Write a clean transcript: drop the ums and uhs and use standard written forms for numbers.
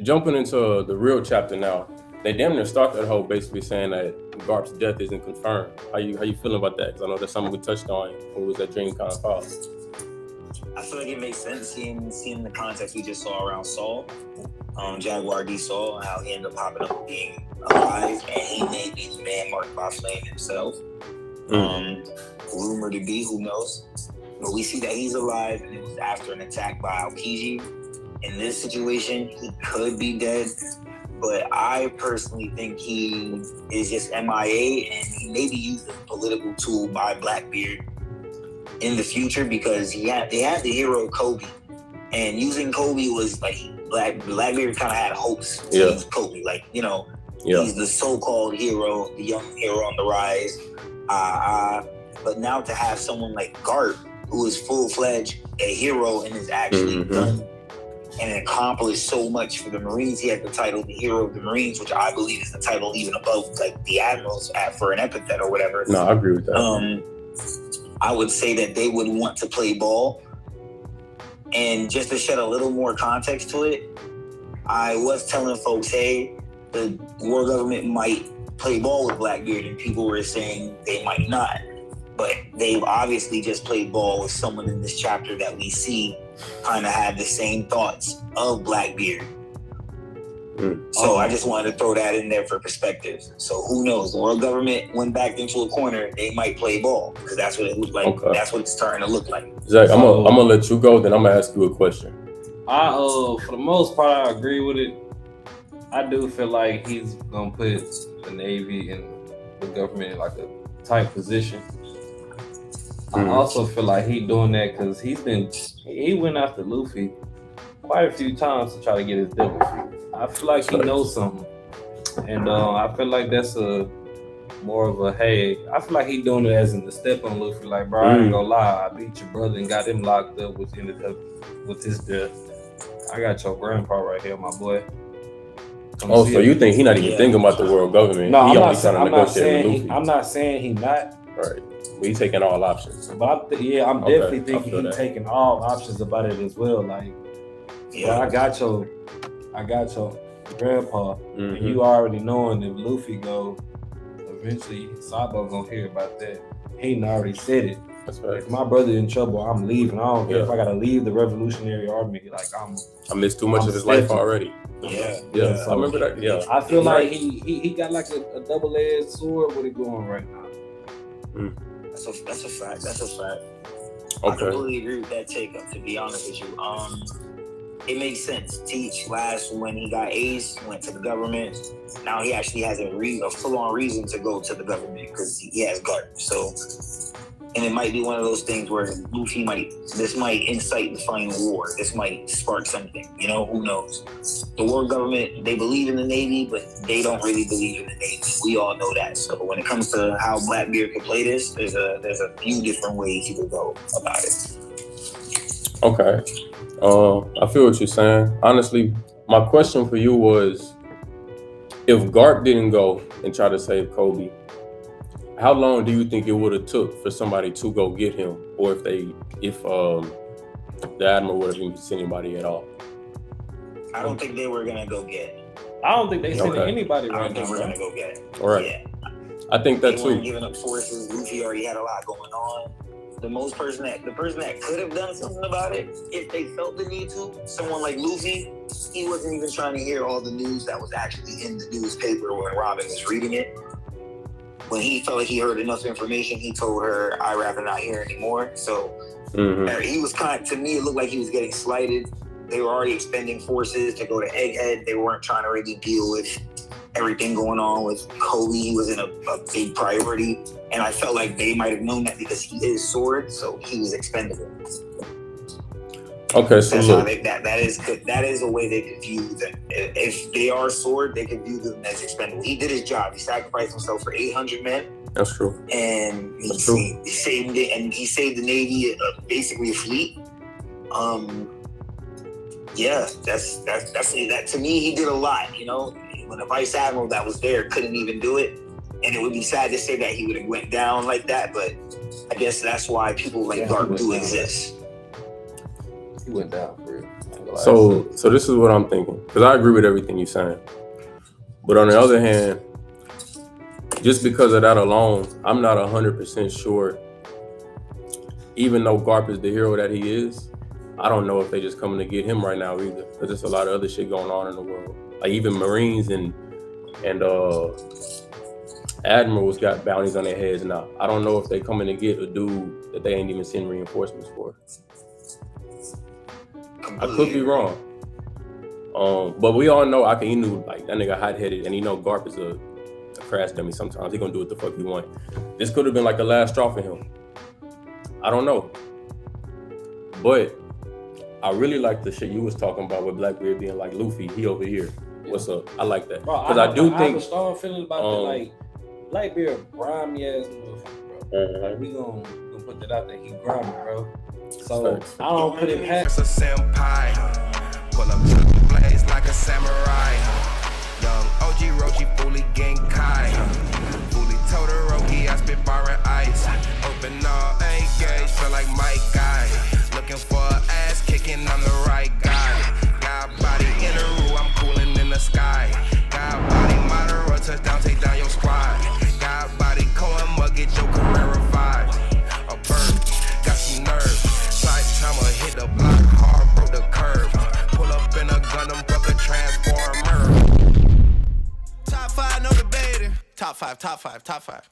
jumping into the real chapter now, they damn near start that whole basically saying that Garp's death isn't confirmed. How you feeling about that? Because I know that's something we touched on when we was at DreamCon 5. I feel like it makes sense seeing the context we just saw around Saul, Jaguar D Saul, and how he ended up popping up being alive, and he may be the man marked by Flame himself. Rumored to be, who knows? But we see that he's alive, and it was after an attack by Aokiji. In this situation, he could be dead, but I personally think he is just MIA, and he may be used as a political tool by Blackbeard in the future, because they had the hero Kobe, and using Kobe was like Blackbeard kind of had hopes to use Kobe, like, you know, he's the so-called hero, the young hero on the rise. But now to have someone like Garp, who is full-fledged a hero and is actually done and accomplished so much for the Marines. He has the title the Hero of the Marines, which I believe is the title even above like the Admirals for an epithet or whatever. No, I agree with that. I would say that they would want to play ball. And just to shed a little more context to it, I was telling folks, hey, the world government might play ball with Blackbeard, and people were saying they might not. But they've obviously just played ball with someone in this chapter that we see kind of had the same thoughts of Blackbeard. So I just wanted to throw that in there for perspective. So who knows? The world government went back into a corner. They might play ball, because that's what it looked like. Okay. That's what it's starting to look like. Zach, I'm gonna let you go. Then I'm gonna ask you a question. For the most part, I agree with it. I do feel like he's gonna put the Navy and the government in like a tight position. I also feel like he doing that because he went after Luffy quite a few times to try to get his devil fruit. I feel like he knows something, and I feel like that's more of a hey. I feel like he doing it as in the step on Luffy. Like, bro, I ain't gonna lie, I beat your brother and got him locked up, which ended up with his death. I got your grandpa right here, my boy. So you think he not even thinking about the world government? No, he I'm only trying to negotiate with Luffy. I'm not saying he not. Right. But he's taking all options. But I'm definitely thinking he's taking all options about it as well. Like, bro, I got your grandpa, and you already knowing if Luffy go, eventually Sabo gonna hear about that. He already said it. That's right. If my brother in trouble, I'm leaving. I don't care if I gotta leave the Revolutionary Army. Like I missed too much of his life already. Yeah. So I remember that. Yeah. I feel like he got like a double-edged sword with it going right now. That's a fact. Okay. I completely agree with that take, to be honest with you. It makes sense. Teach last when he got Ace, went to the government. Now he actually has a full-on reason to go to the government because he has Garp. So, and it might be one of those things where Luffy might incite the final war. This might spark something. You know, who knows? The world government, they believe in the Navy, but they don't really believe in the Navy. We all know that. So when it comes to how Blackbeard can play this, there's a few different ways he will go about it. Okay. I feel what you're saying. Honestly, my question for you was, if Garp didn't go and try to save Kobe, how long do you think it would have took for somebody to go get him, or if the Admiral would have even sent anybody at all? I don't think they were gonna go get. I don't think they sent anybody. I don't think we're gonna go get. All right. Yeah. I think that they too. Weren't giving up forces. Luffy already had a lot going on. The person that could have done something about it, if they felt the need to, someone like Luffy, he wasn't even trying to hear all the news that was actually in the newspaper when Robin was reading it. When he felt like he heard enough information, he told her, I'd rather not hear anymore. So he was to me, it looked like he was getting slighted. They were already expending forces to go to Egghead. They weren't trying to really deal with everything going on with Kobe. He wasn't a big priority. And I felt like they might have known that because he is Sword, so he was expendable. Okay, so that is a way they could view them. If they are Sword, they could view them as expendable. He did his job. He sacrificed himself for 800 men. That's true. And he saved it, and he saved the Navy, basically a fleet. That to me, he did a lot. You know, when the Vice Admiral that was there couldn't even do it, and it would be sad to say that he would have went down like that. But I guess that's why people like Garp do exist. He went down for real. So this is what I'm thinking, because I agree with everything you're saying. But on the other hand, just because of that alone, I'm not 100% sure. Even though Garp is the hero that he is, I don't know if they just coming to get him right now either, because there's a lot of other shit going on in the world. Like even Marines and Admirals got bounties on their heads now. I don't know if they coming to get a dude that they ain't even send reinforcements for. I could be wrong. But we all know Akainu, like that nigga hot-headed, and Garp is a crash dummy sometimes. He gonna do what the fuck he want. This could have been like the last straw for him. I don't know. But I really like the shit you was talking about with Blackbeard being like, Luffy, he over here. What's up? I like that. Because I do think I have a strong feeling about that, like Blackbeard grimy ass motherfucker, bro. Like we gonna put that out there. He grimy, bro. So I don't put it past. It's a senpai. Pull up to the blaze like a samurai. Young OG Roshi fully Genkai. Fully Todoroki, I spit bar and ice. Open all engaged, feel like Mike Guy. Looking for ass kicking, I'm the right guy. Got body in the room, I'm cooling in the sky. Got body moderate, touchdown, take down your squad. Got body Cohen mug, get your career revived. A bird, got some nerve. Side time, hit the block hard, broke the curve. Pull up in a Gundam, fuck a transformer. Top 5, no debating. Top 5, top 5, top 5.